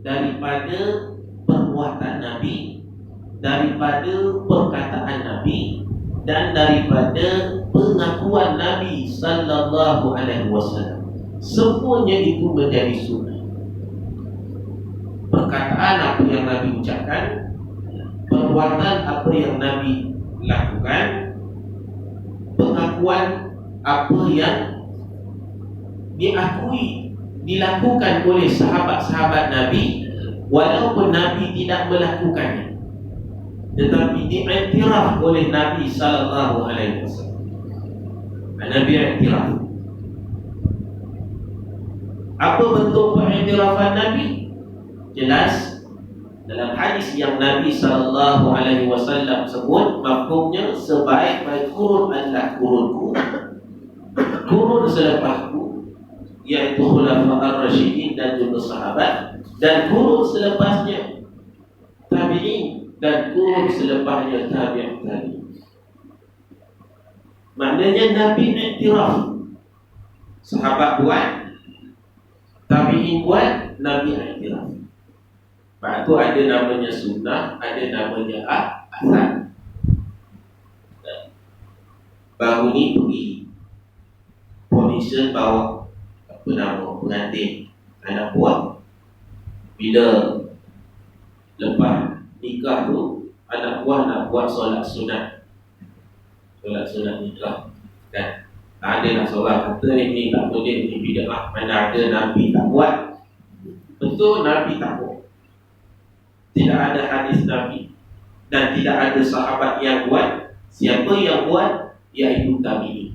daripada perbuatan Nabi, daripada perkataan Nabi, dan daripada pengakuan Nabi sallallahu alaihi wasallam. Semuanya itu menjadi sunnah. Perkataan apa yang Nabi ucapkan, perbuatan apa yang Nabi lakukan, pengakuan apa yang dilakukan oleh sahabat-sahabat Nabi, walaupun Nabi tidak melakukannya, tetapi diiktiraf oleh Nabi sallallahu alaihi wasallam. Nabi iktiraf. Apa bentuk pengiktirafan Nabi? Jelas dalam hadis yang Nabi sallallahu alaihi wasallam sebut, mafhumnya sebaik-baik kurun adalah kurunku, kurun selepasku, iaitu khulafa ar-rasyidin dan juga sahabat, dan kurun selepasnya tabi'in, dan kurun selepasnya tabi'in tadi. Maknanya Nabi iktiraf. Sahabat buat, tabi'in buat, Nabi iktiraf. Lepas tu ada namanya sunnah, ada namanya asal. Baru ni pergi polisi bawa apa nama pengantin anak buah. Bila lepas nikah tu, anak buah nak buat solat sunat. Solat sunat nikah kan. Tak ada nak solat kata ini tak boleh, ini bid'ah. Mana ada Nabi tak buat. Betul Nabi tak buat. Tidak ada hadis Nabi dan tidak ada sahabat yang buat. Siapa yang buat? Iaitu tabi'in.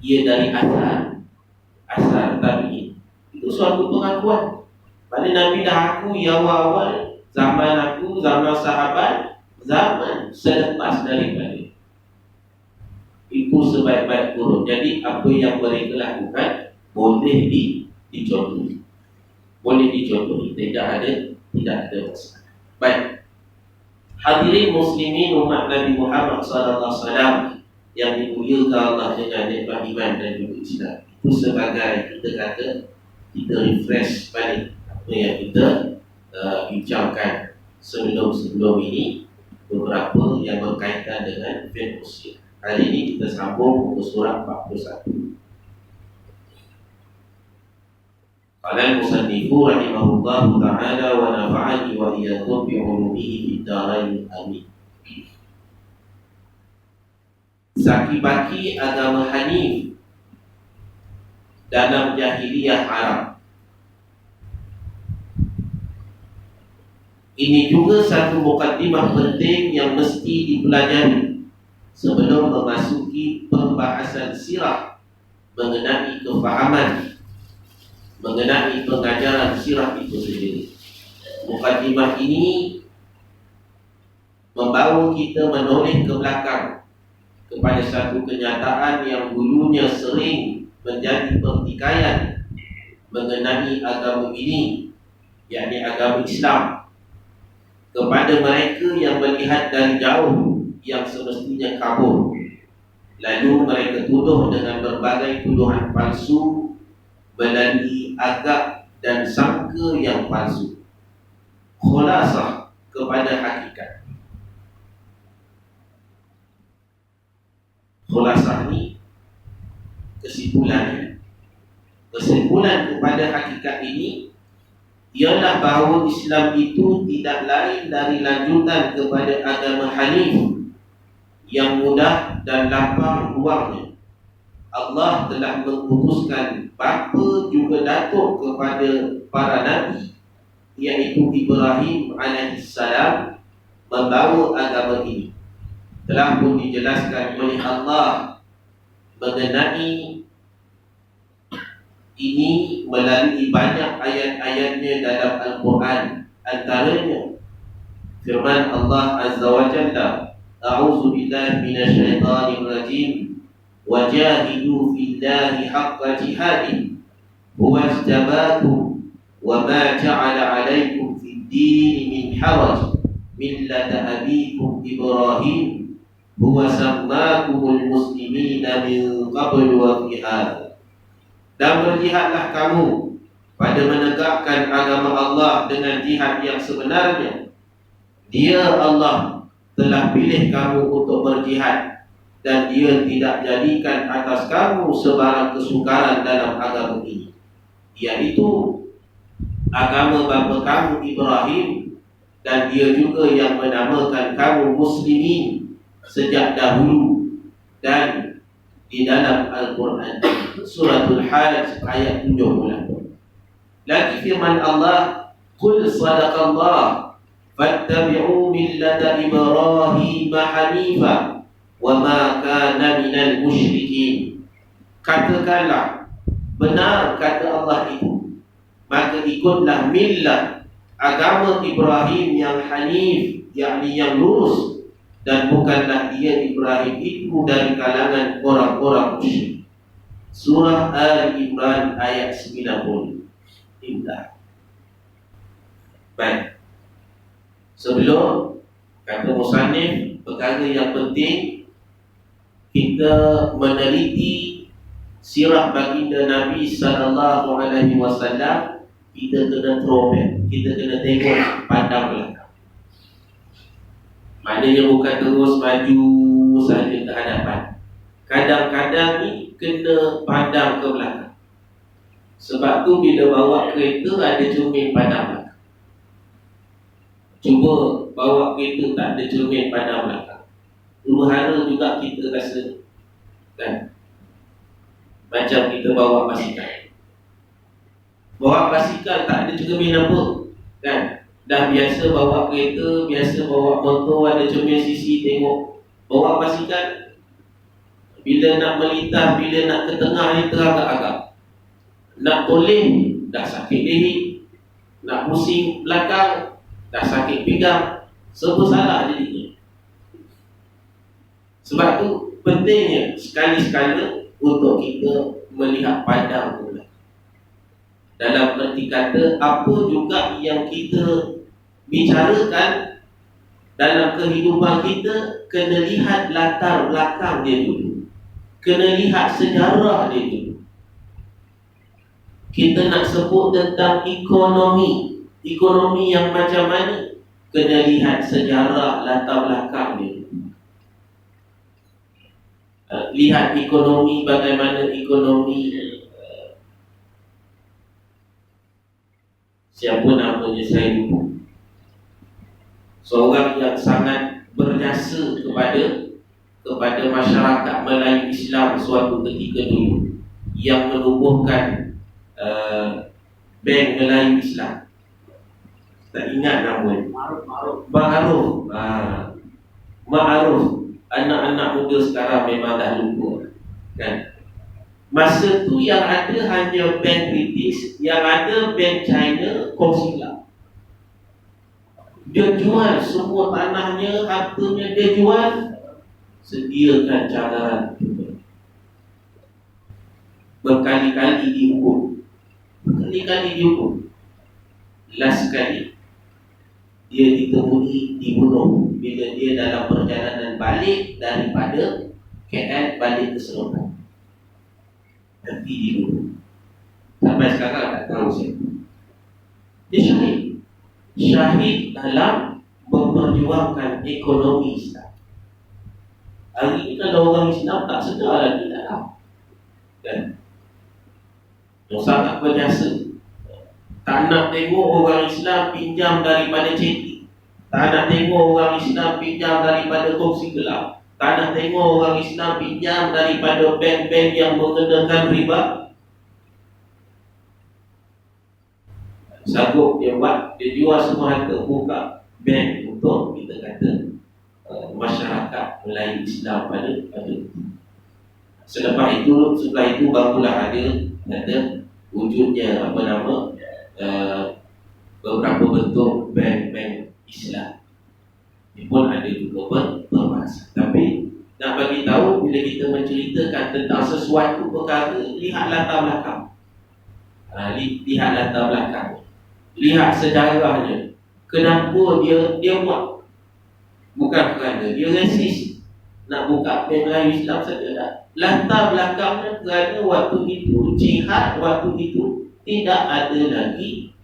Ia dari asal tabi'in. Itu suatu pengakuan. Pada Nabi dah aku ya awal, zaman aku, zaman sahabat, zaman selepas daripada. Itu sebaik-baik kurun. Jadi apa yang mereka lakukan boleh dicontohi. Boleh dicontohi. Tidak ada masalah. Baik. Hadirin muslimin umat Nabi Muhammad sallallahu alaihi wasallam yang dimuliakan Allah dengan nikmat iman dan juga Islam. Itu sebagai kita kata, kita refresh balik apa yang kita bincangkan sebelum ini, beberapa yang berkaitan dengan fiqh usul. Hari ini kita sambung ke surah 41. Qala al-musannifu rahimahullahu ta'ala wa nafa'ani wa iyyakum bi 'ulumihi fid dharain amin. Saki-baki agama Hanif dalam jahiliyah Arab. Ini juga satu mukaddimah penting yang mesti dipelajari sebelum memasuki pembahasan sirah mengenai kefahaman mengenai pengajaran sirah itu sendiri. Mukaddimah ini membawa kita menoleh ke belakang kepada satu kenyataan yang dulunya sering menjadi pertikaian mengenai agama ini, yakni agama Islam, kepada mereka yang melihat dari jauh yang semestinya kabur. Lalu mereka tuduh dengan berbagai tuduhan palsu melalui agak dan sangka yang palsu. Khulasah kepada hakikat. Khulasah ni kesimpulannya. Kesimpulan kepada hakikat ini ialah bahawa Islam itu tidak lain dari lanjutan kepada agama Hanif yang mudah dan lapang ruangnya. Allah telah mengutuskan bapa juga datuk kepada para nabi, iaitu Ibrahim alaihissalam, membawa agama ini. Telah pun dijelaskan oleh Allah mengenai ini melalui banyak ayat-ayatnya dalam Al-Quran. Antaranya firman Allah Azza wa Jalla, A'udzu billahi minasyaitonir rajim, wajahidu fillahi haqqa jihadih huwa ijtabakum wa ma ja'ala 'alaikum fid din min haraj millata abikum Ibrahim huwa sammakumul muslimina min qablu wa fi hadha. Dan berjihadlah kamu pada menegakkan agama Allah dengan jihad yang sebenarnya, Dia Allah telah pilih kamu untuk berjihad, dan Dia tidak jadikan atas kamu sebarang kesukaran dalam agama ini, iaitu agama bapa kamu Ibrahim, dan Dia juga yang menamakan kamu muslimin sejak dahulu. Dan di dalam Al-Quran Suratul Hajj ayat 70 lagi firman Allah, Qul sadaqallah fattabi'u millata Ibrahim hanifa wa ma kana minal musyrikin. Katakanlah, benar kata Allah itu, maka ikutlah millah agama Ibrahim yang hanif, yakni yang lurus, dan bukanlah dia Ibrahim itu dari kalangan orang-orang musyrik. Surah Al-Imran ayat 90. Indah. Baik. Sebelum kata musannif, perkara yang penting kita meneliti sirah baginda Nabi sallallahu alaihi wasallam. Kita kena throwback, kita kena tengok pandang belakang. Maknanya bukan terus maju saja ke hadapan. Kadang-kadang ni kena pandang ke belakang. Sebab tu bila bawa kereta ada cermin pandang belakang. Cuba bawa kereta tak ada cermin pandang belakang, huru-hara juga kita rasa, kan? Macam kita bawa basikal. Bawa basikal tak ada cermin apa, kan? Dah biasa bawa kereta, biasa bawa motor, ada cermin sisi tengok. Bawa basikal, bila nak melintas, bila nak ke tengah ni teragak-agak. Nak toleh, dah sakit leher. Nak pusing belakang, dah sakit pinggang. Serba salah jadinya. Sebab tu pentingnya sekali-sekala untuk kita melihat pandang pula. Dalam erti kata, apa juga yang kita bicarakan dalam kehidupan kita, kena lihat latar belakang dia dulu, kena lihat sejarah dia dulu. Kita nak sebut tentang ekonomi yang macam mana, kena lihat sejarah latar belakang dia dulu. Lihat ekonomi, bagaimana ekonomi siapa namanya saya lupa, seorang yang sangat berjasa kepada masyarakat Melayu Islam suatu ketika dulu, yang menubuhkan Bank Melayu Islam. Tak ingat nama. Ma'ruf. Anak-anak muda sekarang memang dah lupa, kan? Masa tu yang ada hanya bank British, yang ada bank China, Kongsilang. Dia jual semua tanahnya, hartanya dia jual, sediakan cadangan. Berkali-kali dihukum. Last kali dia ditemui, dibunuh bila dia dalam perjalanan balik daripada KL balik ke Selatan. Tapi dibunuh. Sampai sekarang tak tahu siapa. Dia syahid dalam memperjuangkan ekonomi Islam. Hari ini kalau orang Islam tak sedar lagi dalam, kan? Yang sangat berjasa. Tak nak tengok orang Islam pinjam daripada ceti. Tak nak tengok orang Islam pinjam daripada kongsi gelap. Tak nak tengok orang Islam pinjam daripada bank-bank yang mengenakan riba. Sanggup dia buat, dia jual semua harta, buka bank untuk kita kata masyarakat Melayu Islam pada setelah itu barulah ada wujudnya beberapa bentuk bank-bank Islam. Ini pun ada juga permasalahan. Tapi nak bagi tahu, bila kita menceritakan tentang sesuatu perkara, lihat latar belakang. Lihat latar belakang. Lihat sejarahnya. Kenapa dia buat? Bukan kerana dia resis nak buka bank Melayu Islam saja tak. Latar belakangnya kerana waktu itu jihad, waktu itu tidak ada lagi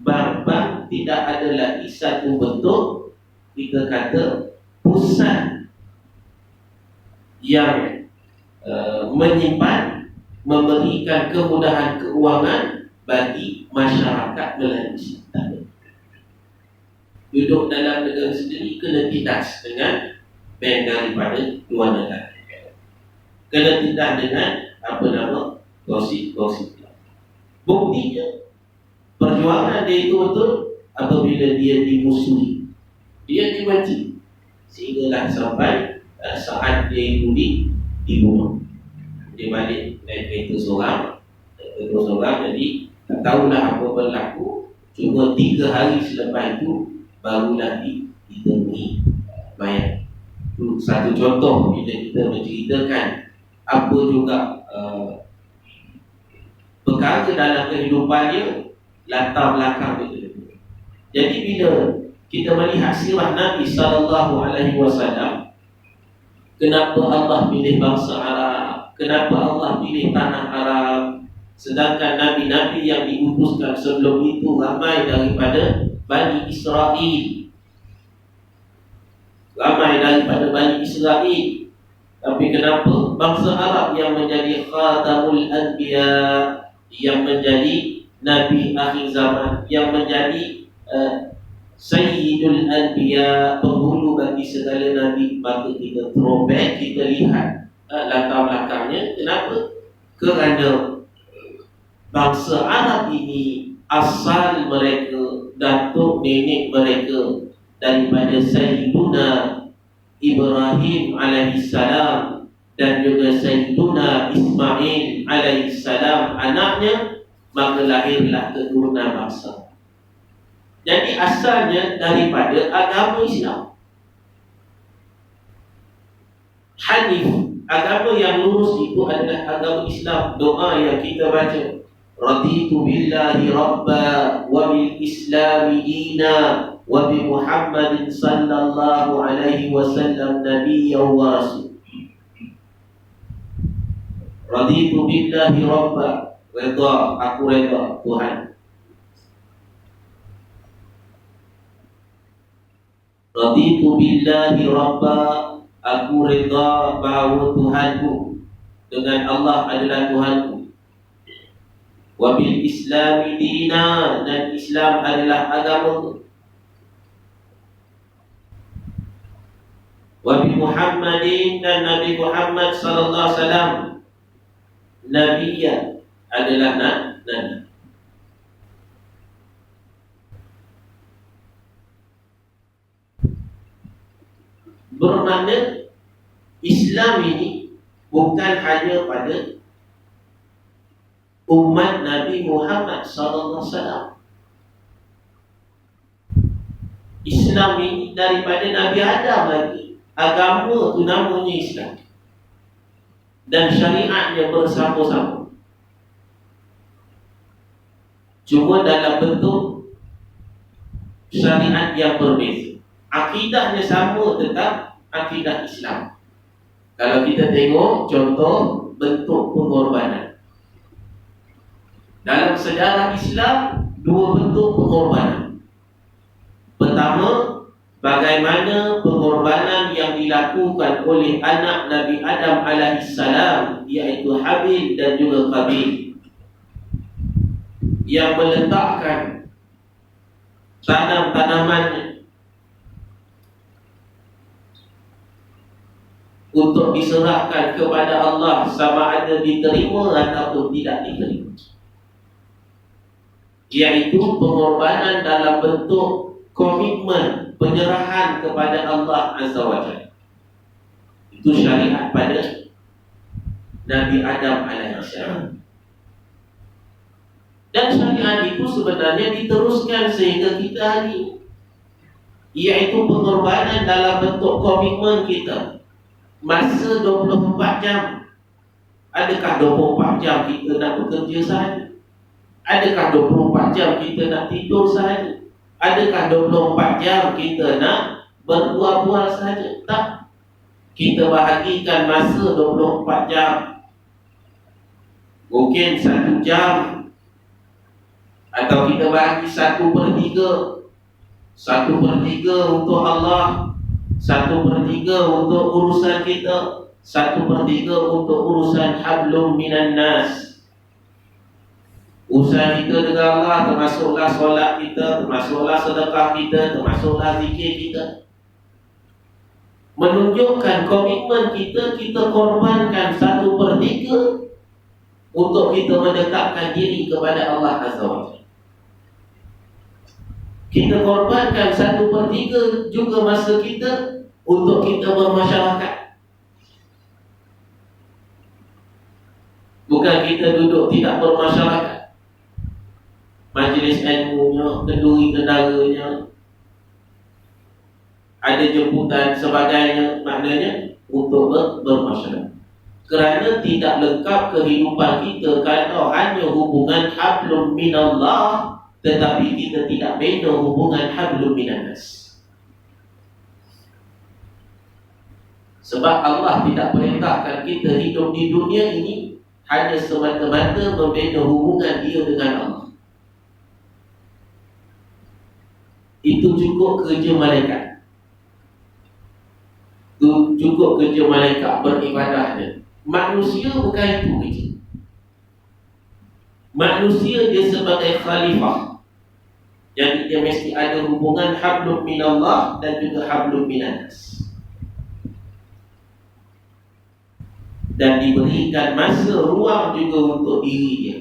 bank, tidak ada lagi satu bentuk kita kata pusat yang menyimpan, memberikan kemudahan keuangan bagi masyarakat Malaysia. Duduk dalam negara sendiri kena tindas dengan bank daripada luar negara, kena tindas dengan apa nama gosip. Buktinya perjuangan dia itu betul apabila dia dimusuhi, dia dibenci, sehinggalah sampai saat dia itu dibunuh. Dia balik naik kereta seorang, jadi tak tahulah apa berlaku. Cuma 3 hari selepas itu barulah ditemui mayat. Itu satu contoh bila kita menceritakan apa juga perkara dalam kehidupan dia, latar belakang dia. Jadi bila kita melihat sirah Nabi SAW, kenapa Allah pilih bangsa Arab, kenapa Allah pilih tanah Arab, sedangkan Nabi-Nabi yang diutuskan sebelum itu ramai daripada Bani Israel, tapi kenapa bangsa Arab yang menjadi khatamul anbiya, yang menjadi Nabi akhir zaman, yang menjadi Sayyidul Anbiya, penghulu bagi segala Nabi? Maka kita throwback, kita lihat latar belakangnya. Kenapa? Kerana bangsa Arab ini asal mereka, datuk nenek mereka daripada Sayyiduna Ibrahim alaihissalam dan juga Sayyiduna Ismail alaihissalam anaknya, maka lahirlah keturunan bangsa. Jadi asalnya daripada agama Islam. Hanif, agama yang lurus itu adalah agama Islam. Doa yang kita baca, raditu billahi rabba wa bil islami dina wa bi Muhammadin sallallahu alaihi wasallam nabiyyan wa rasul. Raditu billahi rabba, redha, aku redha Tuhan. Raditu billahi rabba, aku redha bahawa Tuhanku, dengan Allah adalah Tuhanku. Wa bil islami dina, dan Islam adalah agamaku. Wa bi Muhammadin, dan Nabi Muhammad sallallahu alaihi wasallam nabiyya, adalah nabi. Bermakna Islam ini bukan hanya pada umat Nabi Muhammad SAW. Islam ini daripada Nabi Adam lagi. Agama itu namanya Islam, dan syariatnya bersama-sama, cuma dalam bentuk syariat yang berbeza. Akidahnya sama, tetap akidah Islam. Kalau kita tengok contoh bentuk pengorbanan dalam sejarah Islam, 2 bentuk pengorbanan. Pertama, bagaimana pengorbanan yang dilakukan oleh anak Nabi Adam alaihissalam, iaitu Habil dan juga Qabil, yang meletakkan tanam-tanamannya untuk diserahkan kepada Allah, sama ada diterima ataupun tidak diterima, iaitu pengorbanan dalam bentuk komitmen, penyerahan kepada Allah Azza wa Jalla. Itu syariat pada Nabi Adam alaihissalam. Dan syariat itu sebenarnya diteruskan sehingga kita hari ini, iaitu pengorbanan dalam bentuk komitmen kita. Masa 24 jam. Adakah 24 jam kita nak bekerja sahaja? Adakah 24 jam kita nak tidur sahaja? Adakah 24 jam kita nak berbual-bual sahaja? Tak. Kita bahagikan masa 24 jam. Mungkin 1 jam Atau kita bagi 1/3, 1/3 untuk Allah, 1/3 untuk urusan kita, 1/3 untuk urusan hablum minan nas. Urusan kita dengan Allah termasuklah solat kita, termasuklah sedekah kita, termasuklah zikir kita. Menunjukkan komitmen kita, kita korbankan 1/3 untuk kita mendekatkan diri kepada Allah Azza wa Jalla. Kita korbankan 1/3 juga masa kita untuk kita bermasyarakat. Bukan kita duduk tidak bermasyarakat. Majlis ilmunya, kenduri kendaranya, ada jemputan sebagainya, maknanya untuk bermasyarakat. Kerana tidak lengkap kehidupan kita kalau hanya hubungan hablum minallah, tetapi kita tidak bina hubungan hablum minan nas. Sebab Allah tidak perintahkan kita hidup di dunia ini hanya semata-mata membina hubungan dia dengan Allah. Itu cukup kerja malaikat. Itu cukup kerja malaikat beribadahnya. Manusia bukan itu kerja. Manusia dia sebagai khalifah. Jadi dia mesti ada hubungan hablum minallah dan juga hablum minan nas. Dan diberikan masa ruang juga untuk diri dia.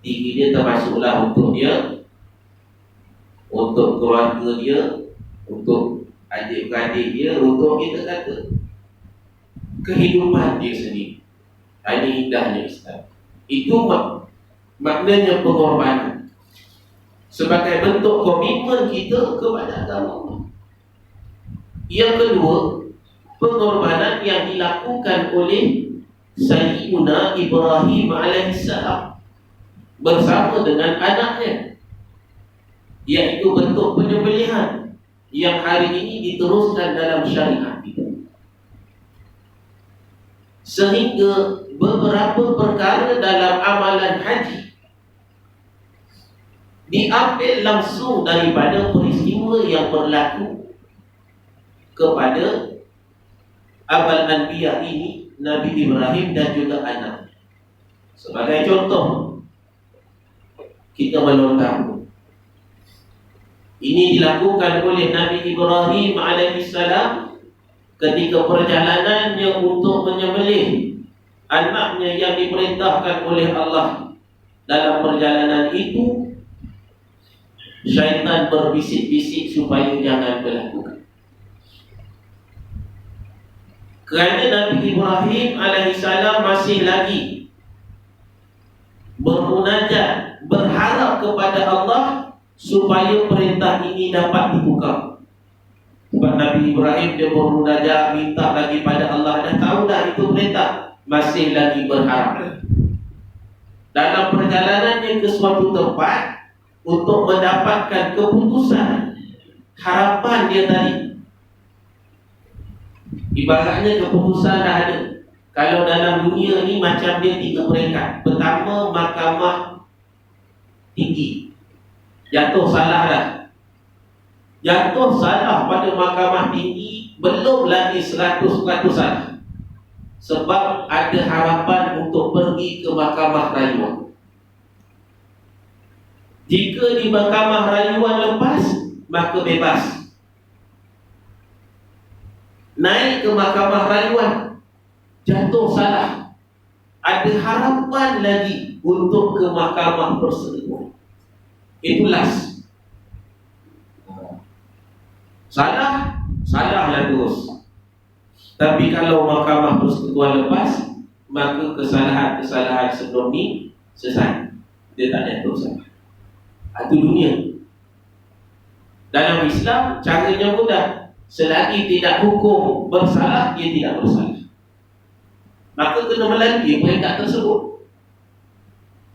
Diri dia termasuklah untuk dia, untuk keluarga dia, untuk adik-beradik dia, untuk kita kata kehidupan dia sendiri. Ini indahnya Islam. Itu maknanya pengorbanan sebagai bentuk komitmen kita kepada agama Allah. Yang kedua, pengorbanan yang dilakukan oleh Sayyidina Ibrahim alaihissalam bersama dengan anaknya, iaitu bentuk penyembelihan yang hari ini diteruskan dalam syariat kita. Sehingga beberapa perkara dalam amalan haji diambil langsung daripada peristiwa yang berlaku kepada Abul Anbiya ini, Nabi Ibrahim dan juga anaknya. Sebagai contoh, kita melontar. Ini dilakukan oleh Nabi Ibrahim alaihissalam ketika perjalanannya untuk menyembelih anaknya yang diperintahkan oleh Allah. Dalam perjalanan itu, syaitan berbisik-bisik supaya jangan melakukan. Kerana Nabi Ibrahim alaihissalam masih lagi bermunajat, berharap kepada Allah supaya perintah ini dapat dibuka. Sebab Nabi Ibrahim dia bermunajat, minta lagi pada Allah, dah tahu dah itu perintah, masih lagi berharap. Dalam perjalanannya ke suatu tempat untuk mendapatkan keputusan, harapan dia tadi, ibaratnya keputusan dah ada. Kalau dalam dunia ni macam dia 3 peringkat. Pertama, mahkamah tinggi, jatuh salah dah. Jatuh salah pada mahkamah tinggi, belum lagi 100% salah. Sebab ada harapan untuk pergi ke mahkamah rayuan. Jika di mahkamah rayuan lepas, maka bebas. Naik ke mahkamah rayuan, jatuh salah, ada harapan lagi untuk ke mahkamah persekutuan. Itu last. Salah, salahlah terus. Tapi kalau mahkamah persekutuan lepas, maka kesalahan-kesalahan sebelum ni selesai. Dia tak jatuh salah. Itu dunia. Dalam Islam caranya mudah. Selagi tidak hukum bersalah, dia tidak bersalah. Maka kena melalui peringkat tersebut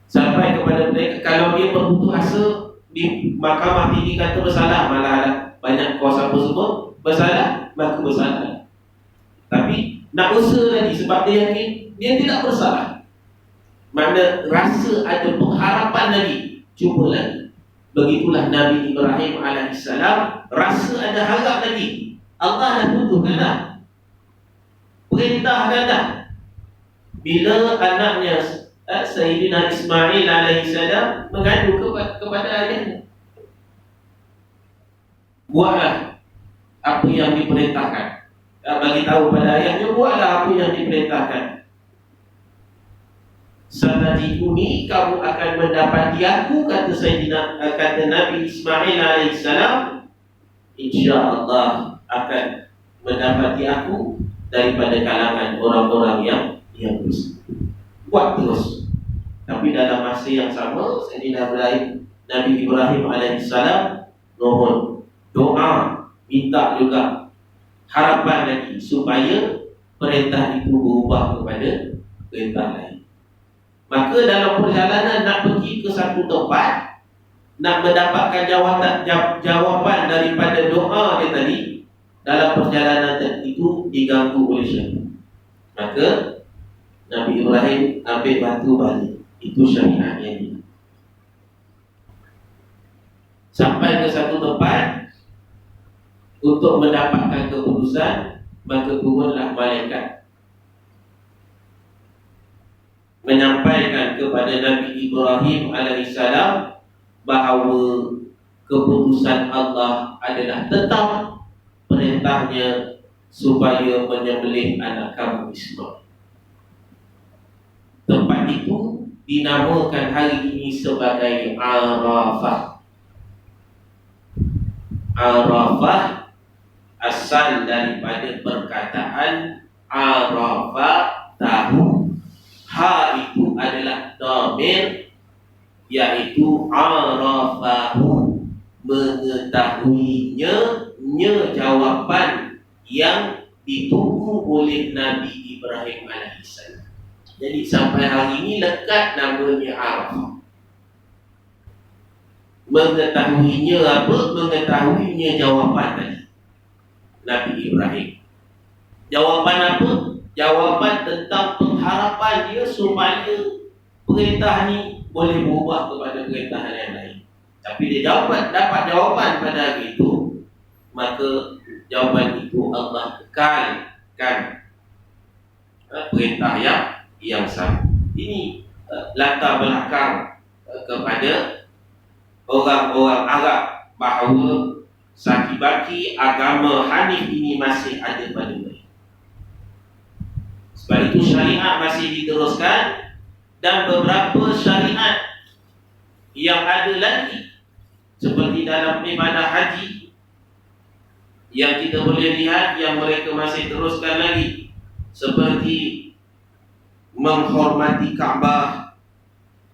sampai kepada mereka. Kalau dia berputus asa di mahkamah tinggi kata bersalah, malah ada banyak kuasa tersebut bersalah, maka bersalah. Tapi nak usaha lagi sebab dia yakin dia tidak bersalah. Mana rasa ada pengharapan lagi cuba lagi. Begitulah Nabi Ibrahim alaihissalam rasa ada harap lagi. Allah dah putuskan dah, perintah dah. Bila anaknya Sayyidina Ismail alaihissalam mengadu kepada ayahnya, buatlah apa yang diperintahkan. Bagi tahu pada ayahnya, buatlah apa yang diperintahkan. Satajiduni, kamu akan mendapati aku, kata Nabi Ismail alaihissalam, insya-Allah akan mendapati aku daripada kalangan orang-orang yang bersih. Buat terus. Tapi dalam masa yang sama, Nabi Ibrahim alaihissalam mohon doa, minta juga harapan lagi supaya perintah itu berubah kepada perintah lain. Maka dalam perjalanan nak pergi ke satu tempat, nak mendapatkan jawapan daripada doa dia tadi, dalam perjalanan itu diganggu oleh syaitan. Maka Nabi Ibrahim ambil batu balik. Itu syariatnya dia. Sampai ke satu tempat untuk mendapatkan keputusan, maka turunlah malaikat menyampaikan kepada Nabi Ibrahim alaihissalam bahawa keputusan Allah adalah tetap perintahnya supaya menyembelih anak kamu Ismail. Tempat itu dinamakan hari ini sebagai Arafah. Arafah asal daripada perkataan Arafah tahu. Ha itu adalah dhamir, iaitu arafahu, mengetahuinya, jawapan yang ditunggu oleh Nabi Ibrahim alaihissalam. Jadi sampai hari ini lekat namanya Arafah. Mengetahuinya apa? Mengetahuinya jawapan tadi Nabi Ibrahim. Jawapan apa? Jawapan tentang pengharapan dia supaya perintah ni boleh berubah kepada perintah yang lain. Tapi dia dapat jawapan pada hari itu, maka jawapan itu Allah kekalkan perintah yang sama. Ini latar belakang kepada orang-orang Arab bahawa sakibaki agama Hanif ini masih ada pada mereka. Sebab itu syariat masih diteruskan, dan beberapa syariat yang ada lagi seperti dalam ibadah haji yang kita boleh lihat yang mereka masih teruskan lagi, seperti menghormati Kaabah,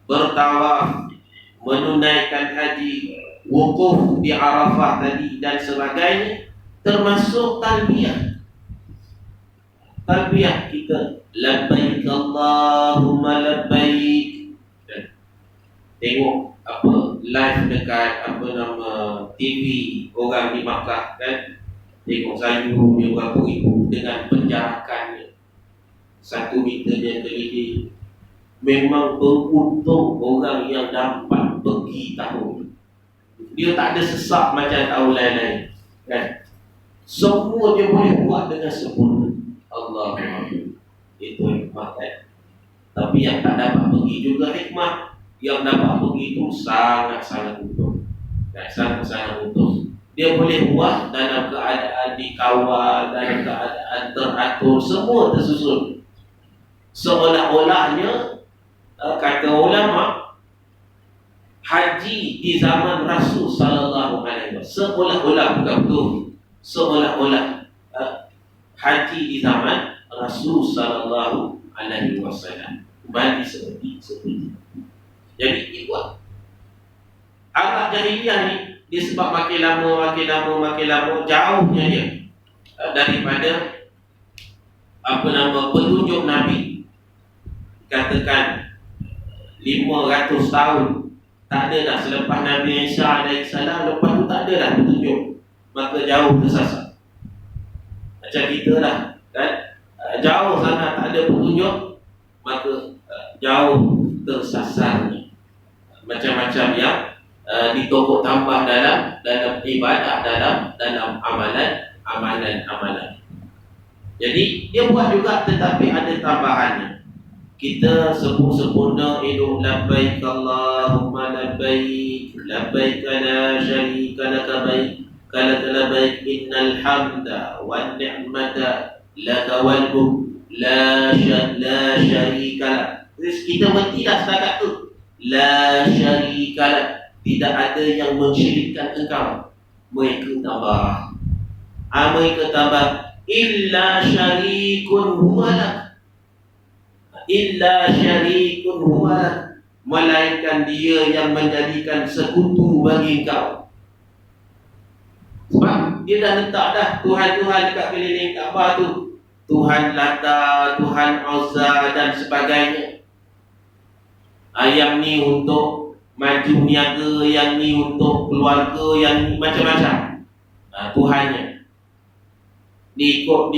bertawaf, menunaikan haji, wukuf di Arafah tadi dan sebagainya, termasuk talbiyah. Talbiyah kita, labbaik Allahumma labbaik. Tengok apa live dekat TV orang di Makkah kan, tengok sayur dia berapa ribu dengan penjarakannya 1 meter dia keliling. Memang beruntung orang yang dapat pergi tahun. Dia tak ada sesak macam tahun lain-lain kan. Semua dia boleh buat dengan sempurna. Allah itu hikmah kan. Tapi yang tak dapat pergi juga hikmah. Yang dapat pergi itu sangat-sangat untung. Sangat-sangat untung. Dia boleh buat dalam keadaan dikawal, dalam keadaan teratur, semua tersusun. Seolah-olahnya, kata ulama, haji di zaman Rasul sallallahu alaihi wasallam, seolah-olah, bukan betul, seolah-olah haji di zaman Rasul sallallahu alaihi wasallam kembali seperti itu. Jadi ikut Arab jahiliyah ni, disebab makin lama jauhnya dia daripada petunjuk Nabi. Katakan 500 tahun tak ada dah selepas Nabi Isa alaihissalam, lepas tu tak ada dah petunjuk, maka jauh tersasar. Macam kita lah kan, jauh sana tak ada petunjuk, maka jauh tersasar ni. macam-macam yang ditokok tambah dalam ibadah, dalam amalan. Jadi dia buat juga, tetapi ada tambahannya. Kita sebut sempurna hidup labbaik Allahumma labbaik, labbaik la syarika laka labbaik innal hamda wan ni'mata laka wal mulk la syarika lak. Terus kita berhenti dah setakat tu. La syarika lak, tidak ada yang mensyirikkan engkau. Mereka tambah illa syarikun huwalak, illa syarikun huwalak, melainkan dia yang menjadikan sekutu bagi engkau. Sebab dia dah letak dah Tuhan-Tuhan dekat keliling Kaabah tu, Tuhan Lata, Tuhan Uzza dan sebagainya. Yang ni untuk maju niaga, yang ni untuk keluarga, yang ni macam-macam Tuhannya. Diikut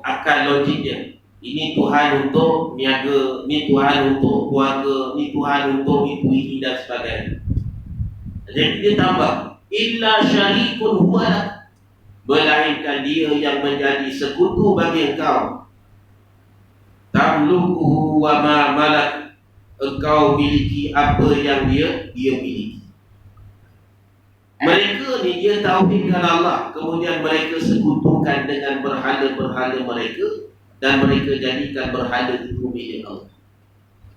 akal logik dia. Ini Tuhan untuk niaga, ni Tuhan untuk keluarga, ni Tuhan untuk itu ini dan sebagainya. Jadi dia tambah illa syarikun huwalak, melainkan dia yang menjadi sekutu bagi engkau. Tamlukuhu wa ma malak, engkau miliki apa yang dia miliki. Mereka ni dia tauhidkan Allah, kemudian mereka sekutukan dengan berhala-berhala mereka, dan mereka jadikan berhala itu milik Allah.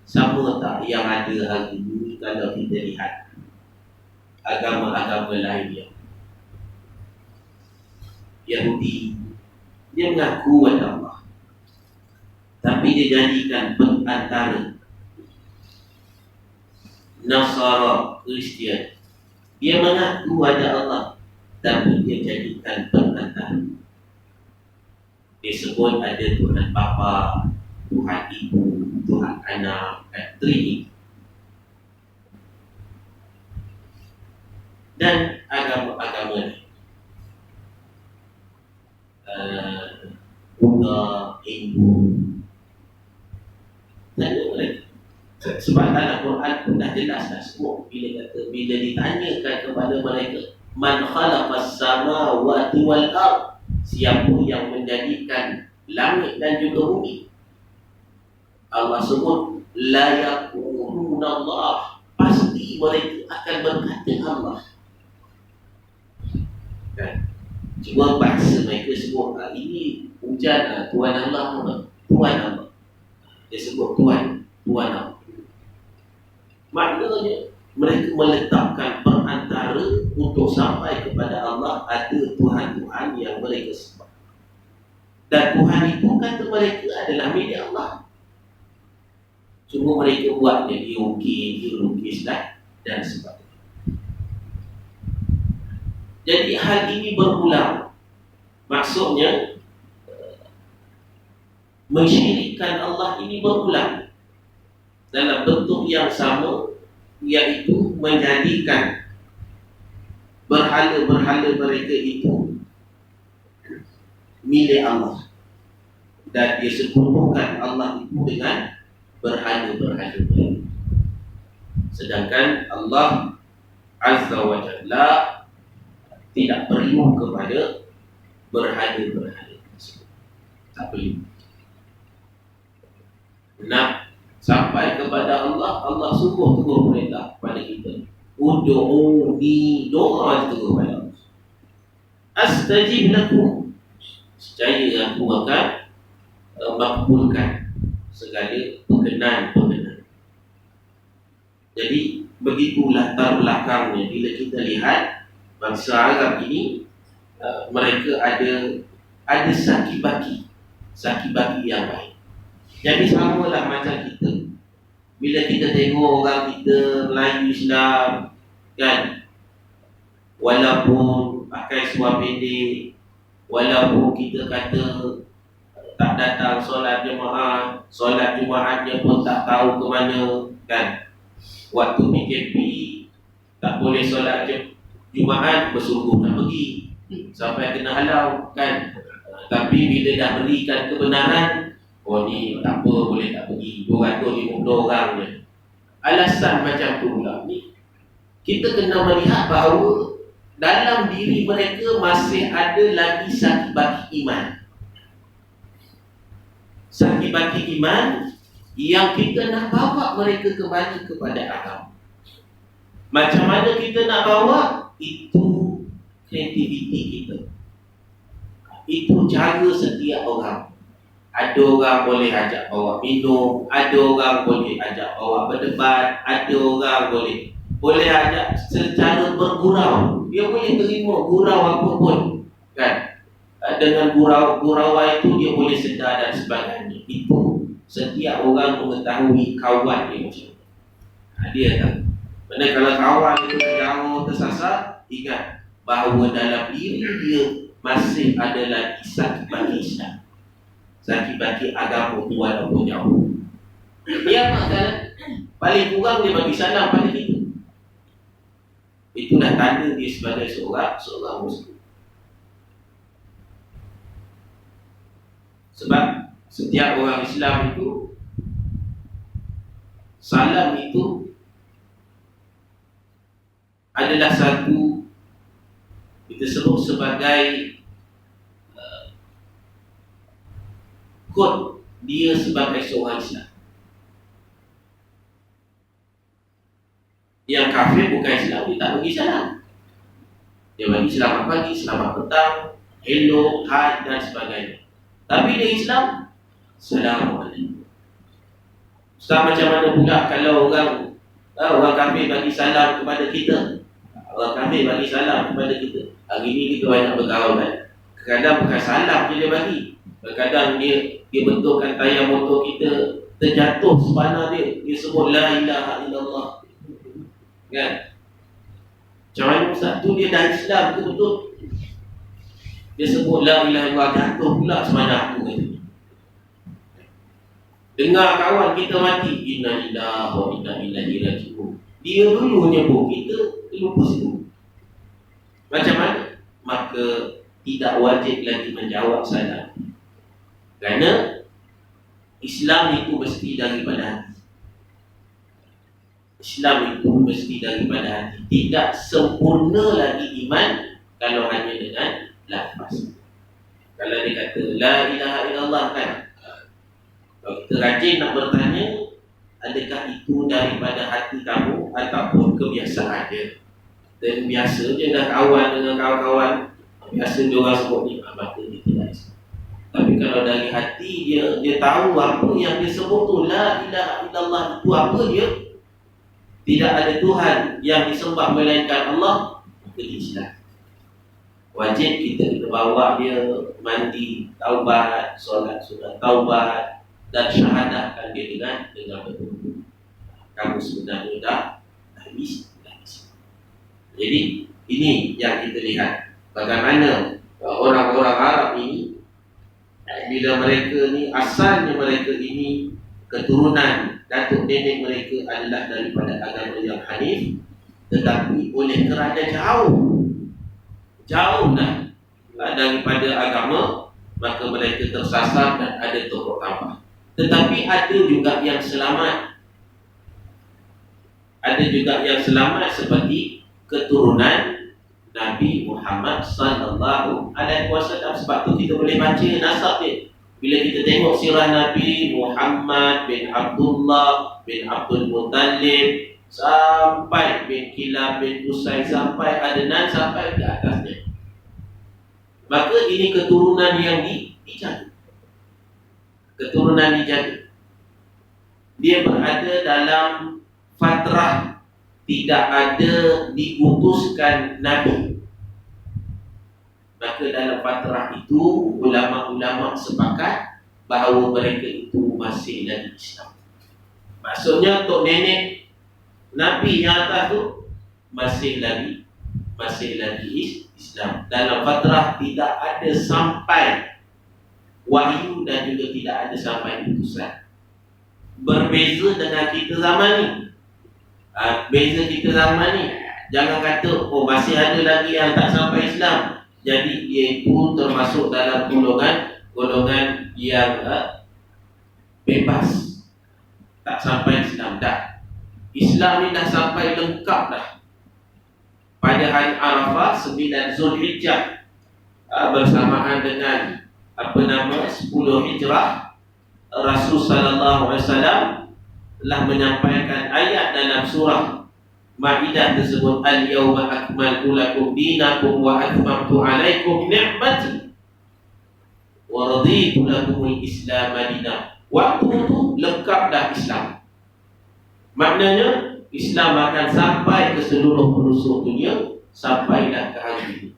Sama tak yang ada hari ini kalau kita lihat agama-agama lain yang Yahudi, dia mengaku ada Allah, tapi dia jadikan perantara. Nasara, Kristian, dia mengaku ada Allah, tapi dia jadikan perantara. Dia sebut ada Tuhan Bapa, Tuhan Ibu, Tuhan Anak, Trinity. Dan agama-agama lain, Buddha, Hindu, dan mereka. Sebab dalam Quran pun dah jelas dah semua. Bila ditanyakan kepada mereka, man khalaqas samawati wal ard, siapa yang menjadikan langit dan juga bumi? Allah sebut la yaquluna Allah, pasti mereka akan berkata Allah. Kan? Cuma bahasa mereka sebut ini hujan Tuhan Allah, Tuhan Allah. Dia sebut Tuhan Allah. Maknanya mereka meletakkan perantara untuk sampai kepada Allah. Ada Tuhan-Tuhan yang mereka sembah, dan Tuhan itu kata mereka adalah milik Allah. Cuma mereka buatnya diukis dan sebagainya. Jadi hal ini berulang. Maksudnya mensyirikkan Allah ini berulang dalam bentuk yang sama, iaitu menjadikan berhala-berhala mereka itu milik Allah, dan dia sekutukan Allah itu dengan berhala-berhala mereka. Sedangkan Allah Azza wa Jalla tidak perlu kepada berhala-berhala tersebut. Tak perlu. Nak sampai kepada Allah, Allah sungguh tegur perintah kepada kita. Ud'uni, doa tegur kepada Allah. Astajib lakum, percaya aku akan makbulkan segala perkenan. Jadi begitu latar belakangnya. Bila kita lihat bangsa Arab ini, mereka ada saki-baki yang baik. Jadi samalah macam kita. Bila kita tengok orang kita Melayu Islam, kan, walaupun pakai seluar pendek, walaupun kita kata tak datang solat Jumaatnya pun tak tahu ke mana, kan. Waktu PKP tak boleh solat Jumaat, bersungguh nak pergi sampai kena halau, kan. Tapi bila dah berikan kebenaran, oh ni tak apa, boleh tak pergi, 250 orang je. alasan macam tu pula ni, kita kena melihat bahawa dalam diri mereka masih ada lagi sakit-baki iman. Sakit-baki iman yang kita nak bawa mereka kembali kepada agama. Macam mana kita nak bawa? Itu kreativiti kita. Itu cara setiap orang. Ada orang boleh ajak bawa minum, ada orang boleh ajak bawa berdebat, ada orang boleh ajak secara bergurau. Dia boleh terima gurau apa pun, kan? Dengan gurau itu dia boleh sedar dan sebagainya. Itu setiap orang mengetahui kawan dia macam tu. Dia tahu. Mana kalau kawan itu jauh tersasar, ingat bahawa dalam diri dia masih ada lagi sakit-baki Islam, sakit-baki agama tu walaupun jauh. Dia makan paling kurang dia bagi salam pada kita. Itulah tanda dia sebagai seorang Muslim. Sebab setiap orang Islam itu, salam itu adalah satu kita sebut sebagai kod dia sebagai seorang Islam. Yang kafir bukan Islam, dia tak bagi salam. Dia bagi selamat pagi, selamat petang, hello, hai dan sebagainya. Tapi dia Islam, Assalamualaikum. Ustaz, macam mana pula kalau orang kafir bagi salam kepada kita? Orang kafir bagi salam kepada kita. Hari ni kita banyak bergaul kan. Kadang-kadang bukan salam je dia bagi. Kadang-kadang dia betulkan tayar motor kita terjatuh sepana dia. Dia sebut la ilaha illallah. Kan? Macam mana Ustaz tu dia dah Islam tu betul. Dia sebut la ilaha illallah, jatuh pula semana aku kata. Dengar kawan kita mati, inna lillahi wa inna ilaihi raji'un. Dia dulu nyebut, kita lupa situ. Macam mana? Maka tidak wajib lagi menjawab salam. Kerana Islam itu mesti daripada hati. Islam itu mesti daripada hati. Tidak sempurna lagi iman kalau hanya dengan lafaz. Kalau dia kata la ilaha illallah kan, kalau kita rajin nak bertanya, adakah itu daripada hati kamu ataupun kebiasaan dia? Dan biasa je dah kawan dengan kawan-kawan, biasa dia orang sebut ni, maka dia tidak Islam. Tapi kalau dari hati dia tahu apa yang dia sebut tu, la ilaha illallah itu apa dia? Tidak ada Tuhan yang disembah melainkan Allah, maka dia Islam. Wajib kita bawa dia mandi, taubat, solat sunat taubat dan syahadahkan dia dengan betul. Kamu sebenarnya dah habis. Jadi ini yang kita lihat bagaimana orang-orang Arab ini, bila mereka ni asalnya mereka ini keturunan datuk nenek mereka adalah daripada agama yang hanif, tetapi oleh kerana jauh daripada agama, maka mereka tersasar dan ada tokok tambah. Tetapi ada juga yang selamat. Ada juga yang selamat seperti keturunan Nabi Muhammad sallallahu alaihi wasallam. Sebab tu kita boleh baca nasab dia. Bila kita tengok sirah Nabi Muhammad bin Abdullah bin Abdul Muttalib sampai bin Kilab bin Usai sampai Adnan sampai ke atasnya, maka ini keturunan yang dijaga. Keturunan dijaga. Dia berada dalam fatrah tidak ada diutuskan Nabi. Maka dalam fatrah itu ulama-ulama sepakat bahawa mereka itu masih lagi Islam. Maksudnya tok nenek Nabi yang atas tu masih lagi Islam. Dalam fatrah tidak ada sampai wahyu dan juga tidak ada sampai utusan. Berbeza dengan kita zaman ni. Beza kita zaman ni, jangan kata masih ada lagi yang tak sampai Islam, jadi dia itu termasuk dalam golongan yang bebas, tak sampai Islam. Tak. Islam ni dah sampai lengkap dah. Pada hari Arafah 9 Zulhijjah, bersamaan dengan 10 Hijrah, Rasul sallallahu alaihi wasallam telah menyampaikan ayat dalam surah Maidah tersebut, al-yawma akmaltu lakum dinakum wa atmamtu alaikum ni'mati wa raditu lakumul Islam dinan. Waktu itu lengkap dah Islam. Maknanya Islam akan sampai ke seluruh penjuru dunia, sampailah ke hari ini.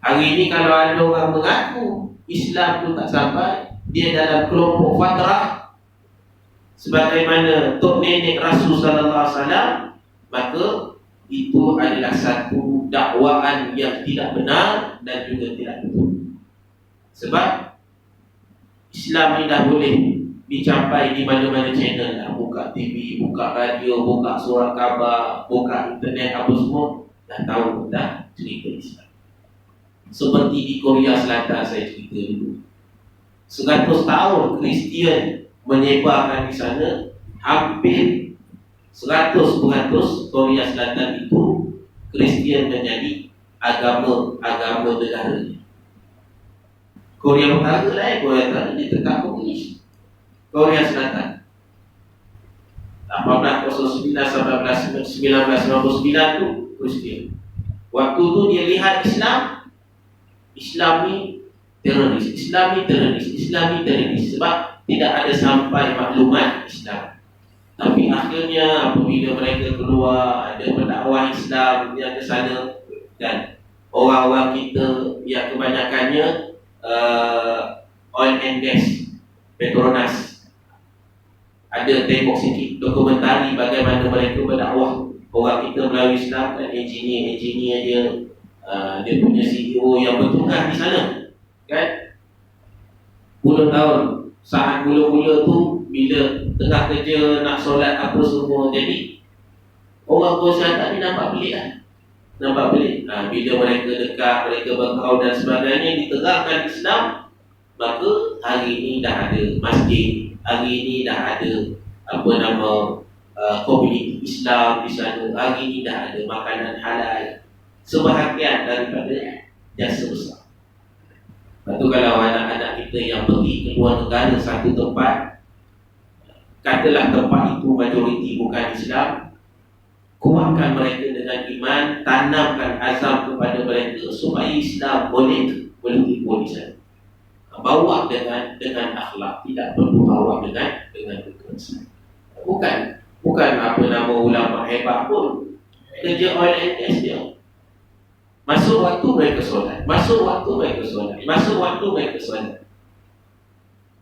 Hari ini kalau ada orang mengaku Islam tu tak sampai, dia dalam kelompok fatrah sebagaimana tok nenek Rasul sallallahu alaihi wasallam, maka itu adalah satu dakwaan yang tidak benar dan juga tidak betul. Sebab Islam ni dah boleh dicapai di mana-mana channel lah. Buka TV, buka radio, buka surat khabar, buka internet, apa semua dah tahu dah cerita Islam. Seperti di Korea Selatan saya cerita dulu, 100 tahun Kristian menyebarkan di sana, hampir 100% Korea Selatan itu Kristian menjadi agama negaranya. Korea Utara lah, Korea Utara dia tetap komunis. Korea Selatan 1809 sampai 1999 tu Kristian. Waktu tu dia lihat Islam ni teroris, Islam ni teroris, sebab tidak ada sampai maklumat Islam. Tapi akhirnya apabila mereka keluar, ada pendakwah Islam yang ke sana, dan orang-orang kita yang kebanyakannya oil and gas, Petronas, ada tengok sikit dokumentari bagaimana mereka berdakwah orang kita melalui Islam, dan engineer dia punya CEO yang bertugas di sana, kan? Puluh tahun, saat mula-mula tu bila tengah kerja nak solat apa semua, jadi orang bersyahadat ni nampak pelik lah. Bila mereka dekat, mereka bergaul dan sebagainya, diterangkan Islam, maka hari ini dah ada masjid, hari ini dah ada komuniti Islam di sana, hari ini dah ada makanan halal, sebahagian daripada jasa besar. Lepas tu kalau anak-anak kita yang pergi ke luar negara satu tempat, katalah tempat itu majoriti bukan Islam, kuatkan mereka dengan iman, tanamkan azam kepada mereka supaya Islam boleh timbul di sana. Bawa dengan akhlak, tidak perlu bawa dengan kekerasan. Bukan ulama hebat pun, kerja oil and gas dia. Masuk waktu mereka solat.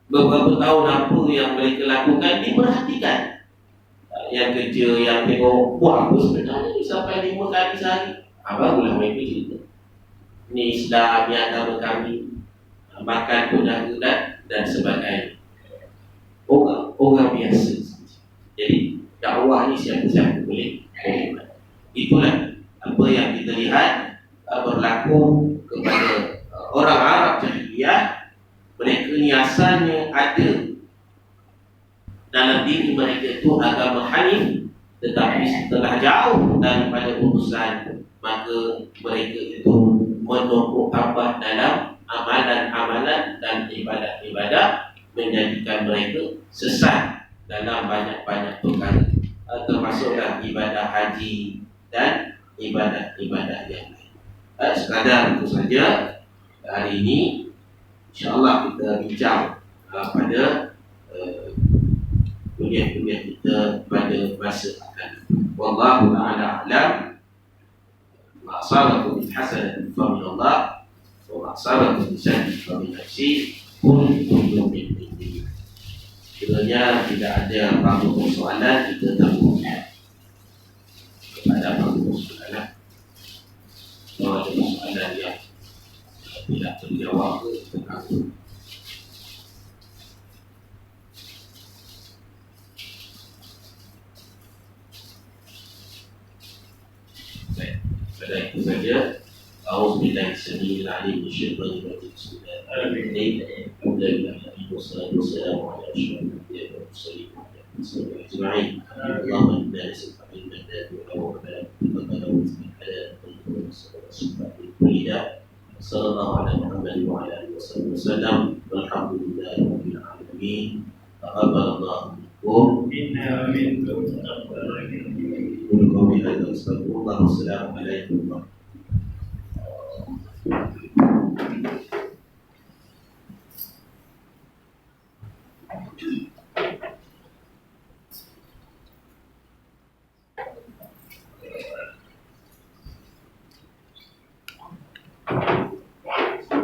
Beberapa tahun apa yang mereka lakukan diperhatikan. Yang kerja, yang tengok buat apa sebenarnya sampai 5 kali sehari. Barulah mereka cerita, ini Islam yang agama kami, makan pun dan sebagainya. Orang biasa. Jadi dakwah ni siapa-siapa boleh. Itulah apa yang kita lihat berlaku kepada orang Arab jahiliyah. Mereka ni asalnya ada dalam diri mereka itu agama Hanif, tetapi setelah jauh daripada urusan, maka mereka itu menumpuk tambah dalam amalan-amalan dan ibadat-ibadat, menjadikan mereka sesat dalam banyak-banyak perkara, termasuklah ibadah haji dan ibadat-ibadat yang lain. Sekadar itu saja hari ini. InsyaAllah kita bincang pada kuliah-kuliah kita pada masa akan datang. Wallahu ta'ala a'lam. Ma asabakum min hasanatin fa min Allah, wa ma asabakum min sayyi'atin fa min nafsi, kullu min indi. Kiranya tidak ada apa-apa persoalan, kita tanggung kepada apa-apa persoalan. Kalau ada persoalan yang tidak terjawab, kita tanggung. Pada itu saja. A'udzubillahi samil alim minasyaitonir rajim. Bismillahirrahmanirrahim. Alhamdulillah wassalamu ala asyrafil anbiya'i wal mursalin. Allahumma inna nas'aluka المداد والعقبى وتقدم من الحلال والصفات الكلية. صلى الله على محمد وعلى آله وصحبه وسلم والحمد لله رب العالمين. تقبل الله منكم. إنا منكم تقبل. قولوا قولي هذا واستغفر الله. والسلام عليكم ورحمة الله.